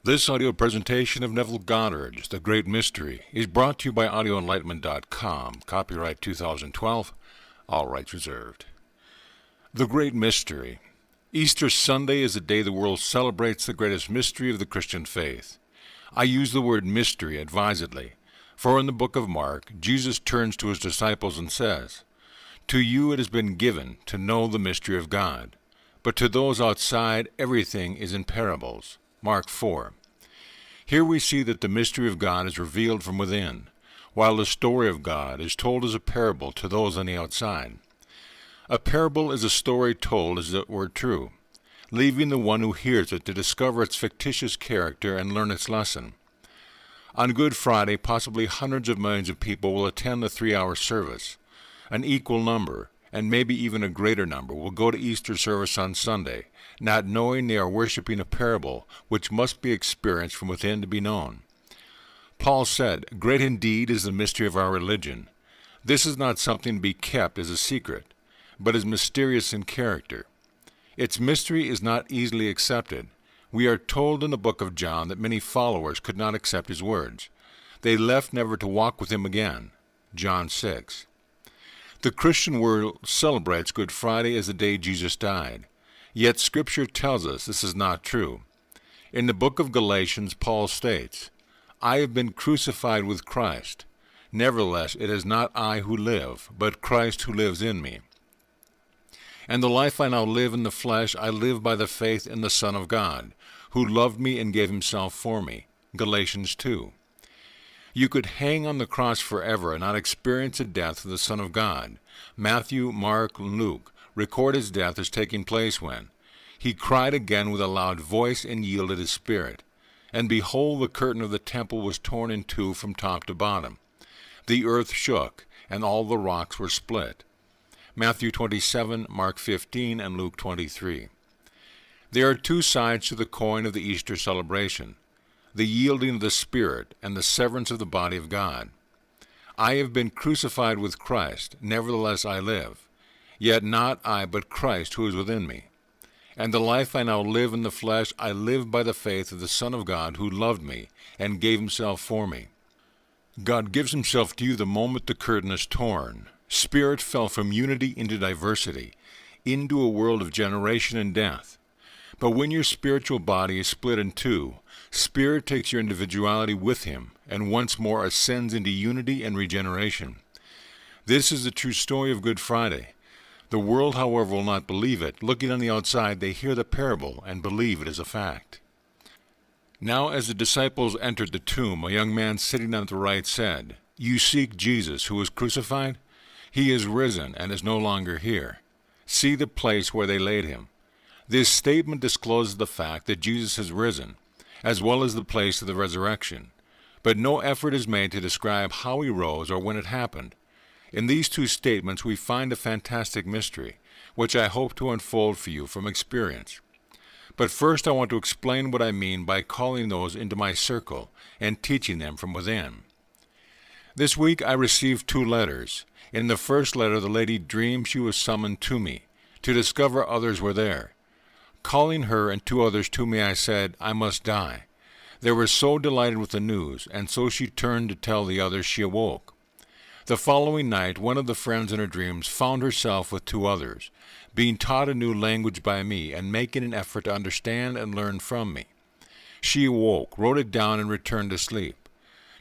This audio presentation of Neville Goddard's The Great Mystery is brought to you by audioenlightenment.com. Copyright 2012. All rights reserved. The Great Mystery. Easter Sunday is the day the world celebrates the greatest mystery of the Christian faith. I use the word mystery advisedly, for in the book of Mark, Jesus turns to his disciples and says, "To you it has been given to know the mystery of God, but to those outside everything is in parables." Mark 4. Here we see that the mystery of God is revealed from within, while the story of God is told as a parable to those on the outside. A parable is a story told as it were true, leaving the one who hears it to discover its fictitious character and learn its lesson. On Good Friday, possibly hundreds of millions of people will attend the 3-hour service. An equal number, and maybe even a greater number, will go to Easter service on Sunday, not knowing they are worshiping a parable which must be experienced from within to be known. Paul said, "Great indeed is the mystery of our religion. This is not something to be kept as a secret, but is mysterious in character." Its mystery is not easily accepted. We are told in the book of John that many followers could not accept his words. They left never to walk with him again. John 6. The Christian world celebrates Good Friday as the day Jesus died. Yet Scripture tells us this is not true. In the book of Galatians, Paul states, "I have been crucified with Christ. Nevertheless, it is not I who live, but Christ who lives in me. And the life I now live in the flesh, I live by the faith in the Son of God, who loved me and gave himself for me." Galatians 2. You could hang on the cross forever and not experience the death of the Son of God. Matthew, Mark, and Luke record his death as taking place when he cried again with a loud voice and yielded his spirit. And behold, the curtain of the temple was torn in two from top to bottom. The earth shook, and all the rocks were split. Matthew 27, Mark 15, and Luke 23. There are two sides to the coin of the Easter celebration: the yielding of the Spirit and the severance of the body of God. I have been crucified with Christ, nevertheless I live. Yet not I, but Christ who is within me. And the life I now live in the flesh, I live by the faith of the Son of God who loved me and gave himself for me. God gives himself to you the moment the curtain is torn. Spirit fell from unity into diversity, into a world of generation and death. But when your spiritual body is split in two, Spirit takes your individuality with him and once more ascends into unity and regeneration. This is the true story of Good Friday. The world, however, will not believe it. Looking on the outside, they hear the parable and believe it is a fact. Now as the disciples entered the tomb, a young man sitting on the right said, "You seek Jesus, who was crucified? He is risen and is no longer here. See the place where they laid him." This statement discloses the fact that Jesus has risen, as well as the place of the resurrection. But no effort is made to describe how he rose or when it happened. In these two statements we find a fantastic mystery, which I hope to unfold for you from experience. But first I want to explain what I mean by calling those into my circle and teaching them from within. This week I received 2 letters. In the first letter the lady dreamed she was summoned to me, to discover others were there. Calling her and 2 others to me, I said, "I must die." They were so delighted with the news, and so she turned to tell the others she awoke. The following night, one of the friends in her dreams found herself with 2 others, being taught a new language by me and making an effort to understand and learn from me. She awoke, wrote it down, and returned to sleep,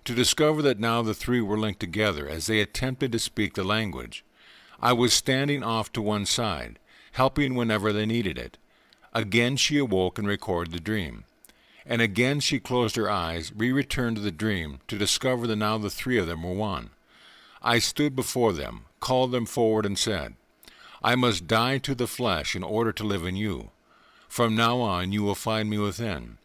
to discover that now the 3 were linked together as they attempted to speak the language. I was standing off to one side, helping whenever they needed it. Again she awoke and recorded the dream. And again she closed her eyes, returned to the dream, to discover that now the 3 of them were one. I stood before them, called them forward, and said, "I must die to the flesh in order to live in you. From now on you will find me within."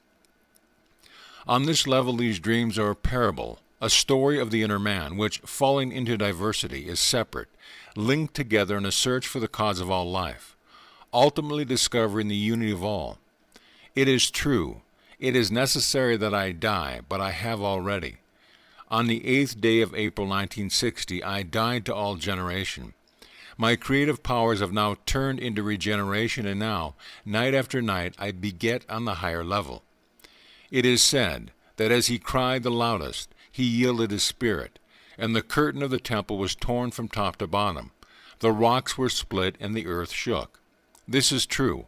On this level these dreams are a parable, a story of the inner man, which, falling into diversity, is separate, linked together in a search for the cause of all life, ultimately discovering the unity of all. It is true, it is necessary that I die, but I have already. On the 8th day of April 1960, I died to all generation. My creative powers have now turned into regeneration, and now, night after night, I beget on the higher level. It is said that as he cried the loudest, he yielded his spirit, and the curtain of the temple was torn from top to bottom. The rocks were split, and the earth shook. This is true.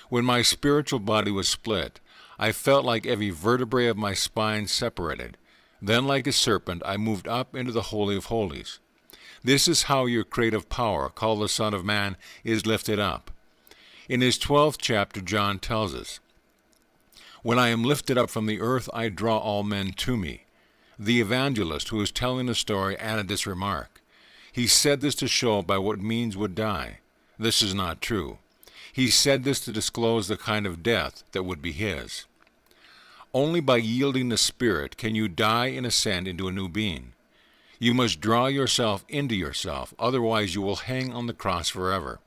When my spiritual body was split, I felt like every vertebrae of my spine separated. Then, like a serpent, I moved up into the Holy of Holies. This is how your creative power, called the Son of Man, is lifted up. In his 12th chapter, John tells us, "When I am lifted up from the earth, I draw all men to me." The evangelist who was telling the story added this remark. He said this to show by what means would die. This is not true. He said this to disclose the kind of death that would be his. Only by yielding the Spirit can you die and ascend into a new being. You must draw yourself into yourself, otherwise you will hang on the cross forever.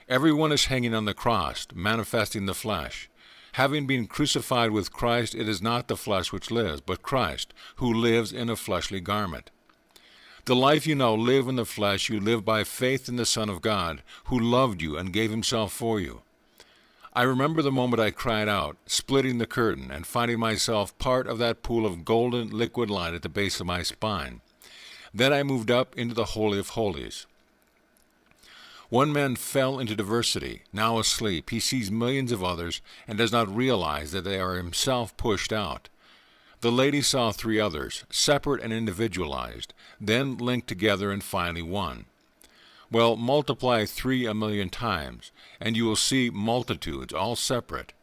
Everyone is hanging on the cross, manifesting the flesh. Having been crucified with Christ, it is not the flesh which lives, but Christ, who lives in a fleshly garment. The life you now live in the flesh, you live by faith in the Son of God, who loved you and gave himself for you. I remember the moment I cried out, splitting the curtain, and finding myself part of that pool of golden liquid light at the base of my spine. Then I moved up into the Holy of Holies. One man fell into diversity. Now asleep, he sees millions of others and does not realize that they are himself pushed out. The lady saw 3 others, separate and individualized, then linked together and finally one. Well, multiply 3 1,000,000 times, and you will see multitudes, all separate.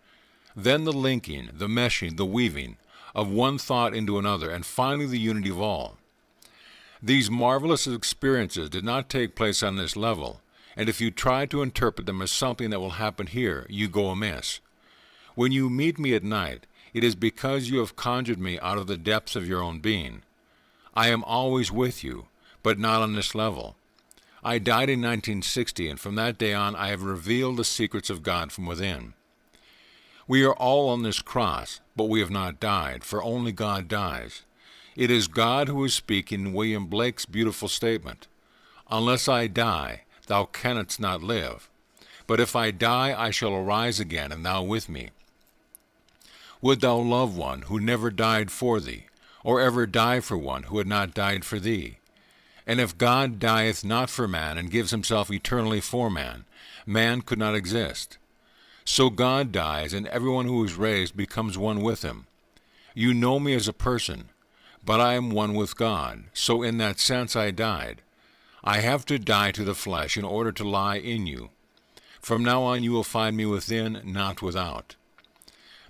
Then the linking, the meshing, the weaving of one thought into another, and finally the unity of all. These marvelous experiences did not take place on this level, and if you try to interpret them as something that will happen here, you go amiss. When you meet me at night, it is because you have conjured me out of the depths of your own being. I am always with you, but not on this level. I died in 1960, and from that day on I have revealed the secrets of God from within. We are all on this cross, but we have not died, for only God dies. It is God who is speaking in William Blake's beautiful statement, "Unless I die, thou canst not live. But if I die, I shall arise again, and thou with me." Would thou love one who never died for thee, or ever die for one who had not died for thee? And if God dieth not for man, and gives himself eternally for man, man could not exist. So God dies, and everyone who is raised becomes one with him. You know me as a person, but I am one with God, so in that sense I died. I have to die to the flesh in order to lie in you. From now on you will find me within, not without.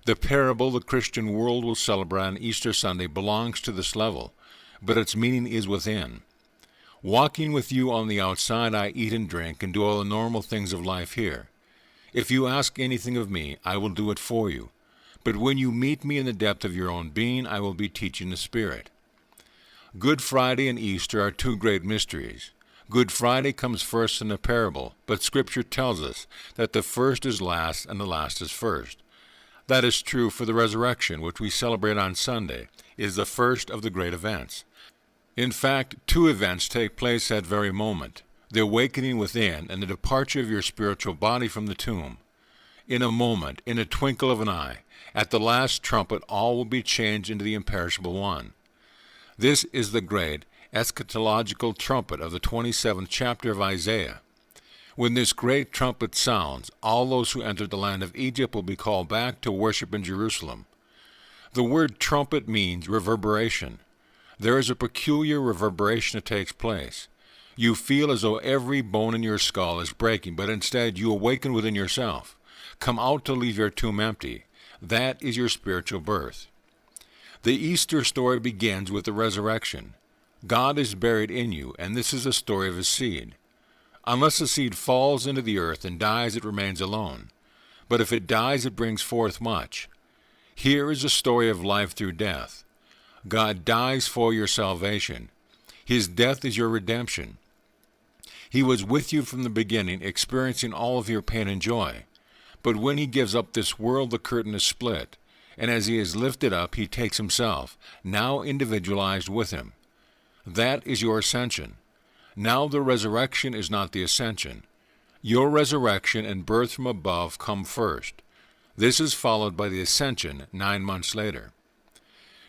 The parable the Christian world will celebrate on Easter Sunday belongs to this level, but its meaning is within. Walking with you on the outside, I eat and drink and do all the normal things of life here. If you ask anything of me, I will do it for you. But when you meet me in the depth of your own being, I will be teaching the Spirit. Good Friday and Easter are 2 great mysteries. Good Friday comes first in the parable, but Scripture tells us that the first is last and the last is first. That is true for the resurrection, which we celebrate on Sunday, is the first of the great events. In fact, 2 events take place that very moment, the awakening within and the departure of your spiritual body from the tomb. In a moment, in a twinkle of an eye, at the last trumpet, all will be changed into the imperishable one. This is the great eschatological trumpet of the 27th chapter of Isaiah. When this great trumpet sounds, all those who entered the land of Egypt will be called back to worship in Jerusalem. The word trumpet means reverberation. There is a peculiar reverberation that takes place. You feel as though every bone in your skull is breaking, but instead you awaken within yourself. Come out to leave your tomb empty. That is your spiritual birth. The Easter story begins with the resurrection. God is buried in you, and this is the story of his seed. Unless the seed falls into the earth and dies, it remains alone. But if it dies, it brings forth much. Here is a story of life through death. God dies for your salvation. His death is your redemption. He was with you from the beginning, experiencing all of your pain and joy. But when he gives up this world, the curtain is split, and as he is lifted up, he takes himself, now individualized, with him. That is your ascension. Now the resurrection is not the ascension. Your resurrection and birth from above come first. This is followed by the ascension 9 months later.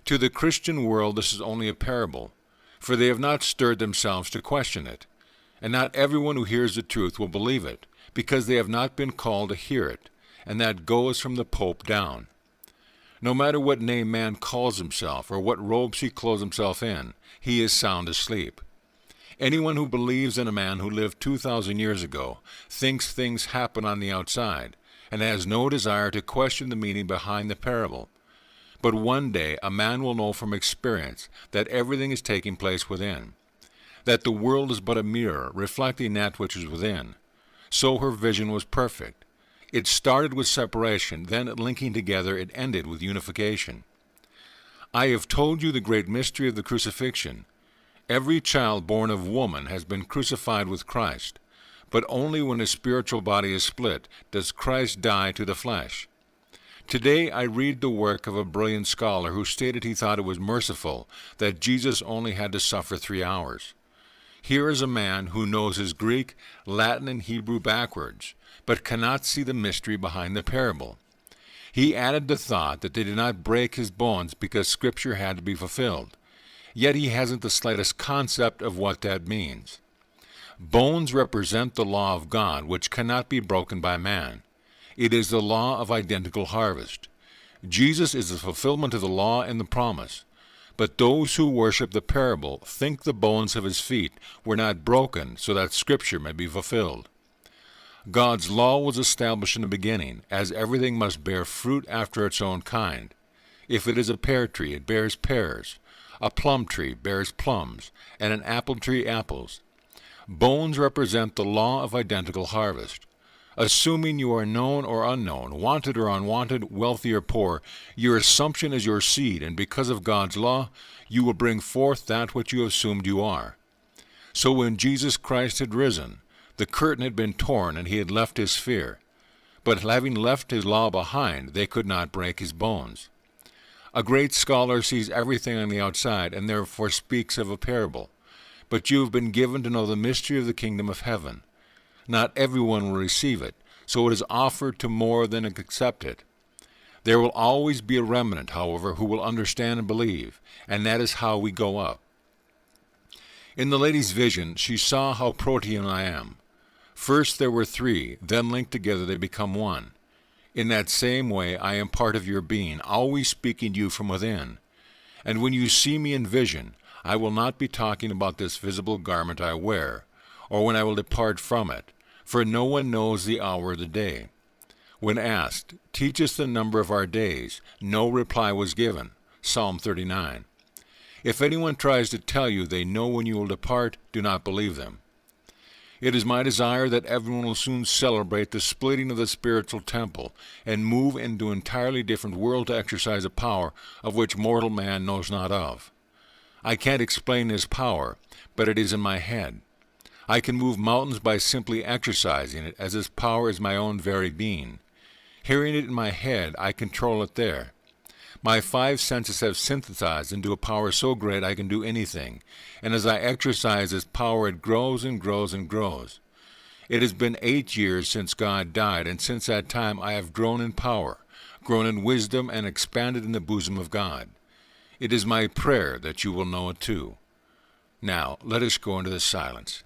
To the Christian world this is only a parable, for they have not stirred themselves to question it. And not everyone who hears the truth will believe it, because they have not been called to hear it, and that goes from the Pope down. No matter what name man calls himself, or what robes he clothes himself in, he is sound asleep. Anyone who believes in a man who lived 2,000 years ago thinks things happen on the outside, and has no desire to question the meaning behind the parable. But one day a man will know from experience that everything is taking place within, that the world is but a mirror reflecting that which is within. So her vision was perfect. It started with separation, then linking together it ended with unification. I have told you the great mystery of the crucifixion. Every child born of woman has been crucified with Christ, but only when his spiritual body is split does Christ die to the flesh. Today I read the work of a brilliant scholar who stated he thought it was merciful that Jesus only had to suffer 3 hours. Here is a man who knows his Greek, Latin, and Hebrew backwards, but cannot see the mystery behind the parable. He added the thought that they did not break his bones because Scripture had to be fulfilled, yet he hasn't the slightest concept of what that means. Bones represent the law of God, which cannot be broken by man. It is the law of identical harvest. Jesus is the fulfillment of the law and the promise. But those who worship the parable think the bones of his feet were not broken so that Scripture may be fulfilled. God's law was established in the beginning, as everything must bear fruit after its own kind. If it is a pear tree, it bears pears. A plum tree bears plums, and an apple tree apples. Bones represent the law of identical harvest. Assuming you are known or unknown, wanted or unwanted, wealthy or poor, your assumption is your seed, and because of God's law, you will bring forth that which you assumed you are. So when Jesus Christ had risen, the curtain had been torn and he had left his sphere. But having left his law behind, they could not break his bones. A great scholar sees everything on the outside and therefore speaks of a parable. But you have been given to know the mystery of the kingdom of heaven. Not everyone will receive it, so it is offered to more than accept it. There will always be a remnant, however, who will understand and believe, and that is how we go up. In the lady's vision, she saw how protean I am. First there were 3, then linked together they become one. In that same way I am part of your being, always speaking to you from within. And when you see me in vision, I will not be talking about this visible garment I wear, or when I will depart from it, for no one knows the hour of the day. When asked, "Teach us the number of our days," no reply was given. Psalm 39. If anyone tries to tell you they know when you will depart, do not believe them. It is my desire that everyone will soon celebrate the splitting of the spiritual temple and move into an entirely different world to exercise a power of which mortal man knows not of. I can't explain this power, but it is in my head. I can move mountains by simply exercising it, as this power is my own very being. Hearing it in my head, I control it there. My 5 senses have synthesized into a power so great I can do anything, and as I exercise this power it grows and grows and grows. It has been 8 years since God died, and since that time I have grown in power, grown in wisdom, and expanded in the bosom of God. It is my prayer that you will know it too. Now, let us go into the silence.